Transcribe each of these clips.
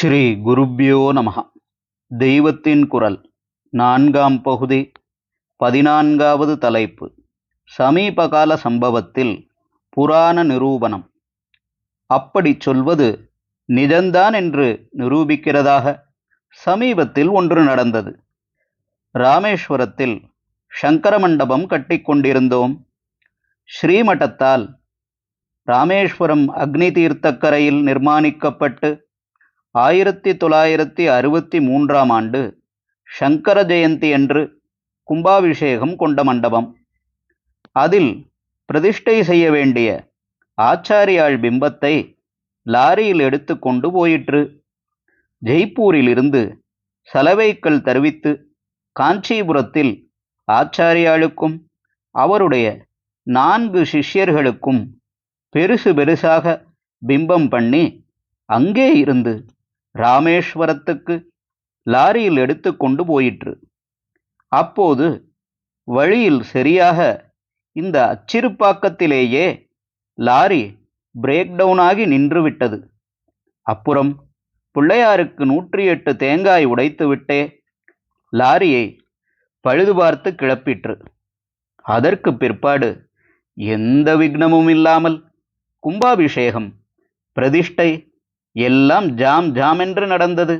ஸ்ரீ குருப்யோ நமஹ. தெய்வத்தின் குரல் நான்காம் பகுதி 14வது தலைப்பு. சமீபகால சம்பவத்தில் புராண நிரூபணம். அப்படிச் சொல்வது நிஜந்தான் என்று நிரூபிக்கிறதாக சமீபத்தில் ஒன்று நடந்தது. ராமேஸ்வரத்தில் சங்கர மண்டபம் கட்டிக்கொண்டிருந்தோம். ஸ்ரீமட்டத்தால் ராமேஸ்வரம் அக்னி தீர்த்தக்கரையில் நிர்மாணிக்கப்பட்டு 1963ஆம் ஆண்டு சங்கர ஜெயந்தி அன்று கும்பாபிஷேகம் கொண்ட மண்டபம். அதில் பிரதிஷ்டை செய்ய வேண்டிய ஆச்சாரியாள் பிம்பத்தை லாரியில் எடுத்து கொண்டு போயிற்று. ஜெய்ப்பூரிலிருந்து சலவைக்கல் தருவித்து காஞ்சிபுரத்தில் ஆச்சாரியாளுக்கும் அவருடைய 4 சிஷ்யர்களுக்கும் பெருசு பெருசாக பிம்பம் பண்ணி அங்கே இருந்து ராமேஸ்வரத்துக்கு லாரியில் எடுத்து கொண்டு போயிற்று. அப்போது வழியில் சரியாக இந்த அச்சிறுப்பாக்கத்திலேயே லாரி பிரேக் டவுன் ஆகி நின்று விட்டது. அப்புறம் பிள்ளையாருக்கு 108 தேங்காய் உடைத்து விட்டே லாரியை பழுது பார்த்து கிளப்பிற்று. அதற்கு பிற்பாடு எந்த விக்னமும் இல்லாமல் கும்பாபிஷேகம், பிரதிஷ்டை எல்லாம் ஜாம் என்று நடந்தது.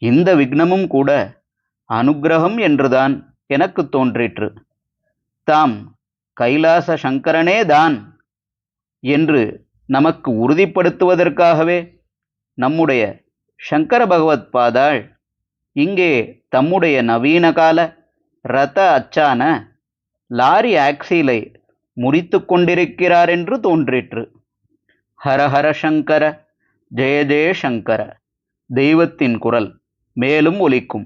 இந்த விக்னமும் கூட அனுக்கிரகம் என்றுதான் எனக்கு தோன்றிற்று. தாம் கைலாச சங்கரனே தான் என்று நமக்கு உறுதிப்படுத்துவதற்காகவே நம்முடைய சங்கர பகவத் பாதாள் இங்கே தம்முடைய நவீன கால ரத அச்சான லாரி ஆக்சிலை முறித்து கொண்டிருக்கிறார் என்று தோன்றிற்று. ஹரஹர சங்கர, ஜெய ஜெய சங்கர. தெய்வத்தின் குரல் மேலும் ஒலிக்கும்.